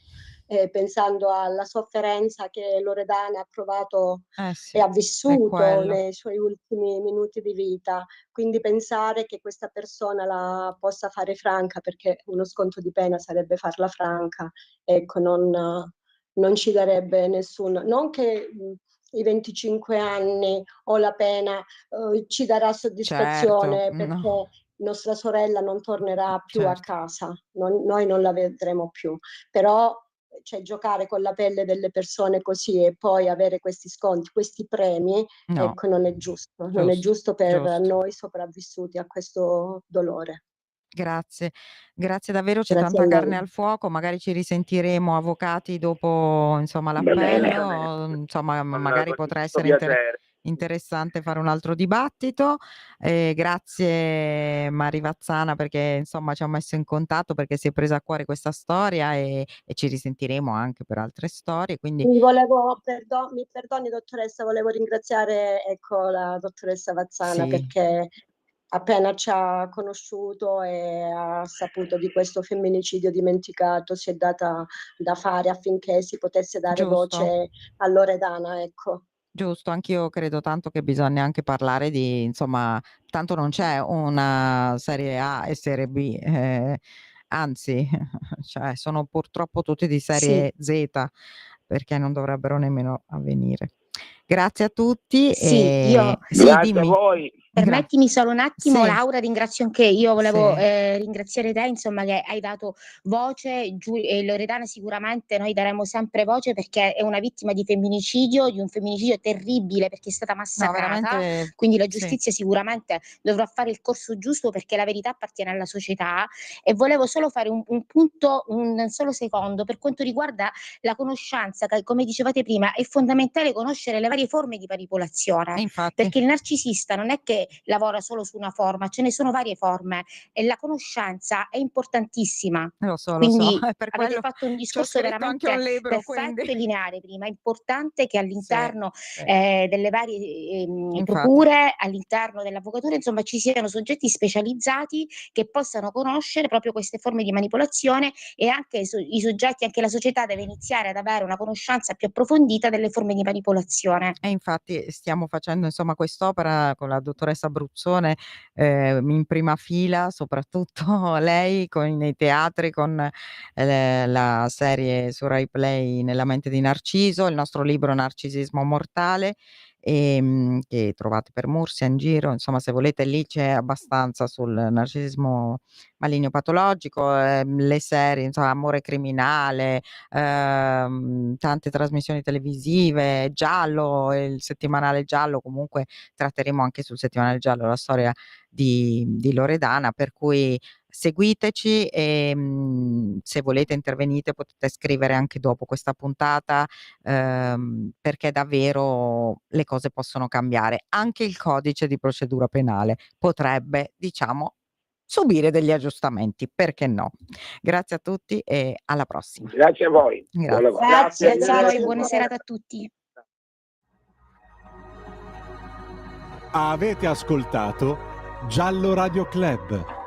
pensando alla sofferenza che Loredana ha provato Sì, e ha è vissuto quello. nei suoi ultimi minuti di vita. Quindi pensare che questa persona la possa fare franca, perché uno sconto di pena sarebbe farla franca, ecco, non ci darebbe nessun, non che i 25 anni o la pena ci darà Certo, soddisfazione, perché no, nostra sorella non tornerà più a certo. casa, noi non la vedremo più, però cioè, giocare con la pelle delle persone così e poi avere questi sconti, questi premi, No, ecco, non è giusto, non è giusto per giusto. noi sopravvissuti a questo dolore. Grazie, grazie davvero, c'è Grazie a tanta carne lei. al fuoco, magari ci risentiremo avvocati dopo, insomma, Va bene, l'appello, insomma, magari con potrà tutto essere piacere. interessante fare un altro dibattito. Grazie Mari Vazzana perché, insomma, ci ha messo in contatto, perché si è presa a cuore questa storia e ci risentiremo anche per altre storie, quindi Mi perdoni dottoressa, volevo ringraziare, ecco, la dottoressa Vazzana, sì, perché appena ci ha conosciuto e ha saputo di questo femminicidio dimenticato, si è data da fare affinché si potesse dare giusto. voce a Loredana, ecco. Giusto, anch'io credo tanto che bisogna anche parlare di, insomma, tanto non c'è una serie A e serie B, anzi, cioè sono purtroppo tutti di Sì, serie Z, perché non dovrebbero nemmeno avvenire. Grazie a tutti Sì, e io sì, Grazie a dimmi. voi. permettimi solo un attimo, Sì, Laura, ringrazio anche io, volevo sì. ringraziare te, insomma, che hai dato voce, e Loredana sicuramente noi daremo sempre voce perché è una vittima di femminicidio, di un femminicidio terribile perché è stata No, massacrata, veramente quindi la sì. giustizia sicuramente dovrà fare il corso giusto perché la verità appartiene alla società. E volevo solo fare un punto, un solo secondo, per quanto riguarda la conoscenza, che come dicevate prima è fondamentale conoscere le varie forme di manipolazione, Infatti, perché il narcisista non è che lavora solo su una forma, ce ne sono varie forme e la conoscenza è importantissima. lo so, Quindi è per avete quello fatto un c'ho discorso scritto anche un veramente libro, quindi perfetto e lineare prima. È importante che sì, all'interno sì. delle varie Infatti. procure, all'interno dell'avvocatura, insomma, ci siano soggetti specializzati che possano conoscere proprio queste forme di manipolazione e anche i soggetti, anche la società deve iniziare ad avere una conoscenza più approfondita delle forme di manipolazione. E infatti stiamo facendo insomma quest'opera con la dottoressa Bruzzone, in prima fila, soprattutto lei nei teatri con, la serie su Rai Play Nella mente di Narciso, il nostro libro Narcisismo mortale, che trovate per Mursia in giro, insomma se volete lì c'è abbastanza sul narcisismo maligno patologico, le serie, insomma Amore criminale, tante trasmissioni televisive, Giallo, il settimanale Giallo, comunque tratteremo anche sul settimanale Giallo la storia di Loredana, per cui seguiteci e, se volete intervenite potete scrivere anche dopo questa puntata, perché davvero le cose possono cambiare. Anche il codice di procedura penale potrebbe, diciamo, subire degli aggiustamenti, perché no? Grazie a tutti e alla prossima. Grazie a voi. Buon Grazie. lavoro. Grazie a voi, Grazie buona dottoressa. serata a tutti. Avete ascoltato Giallo Radio Club.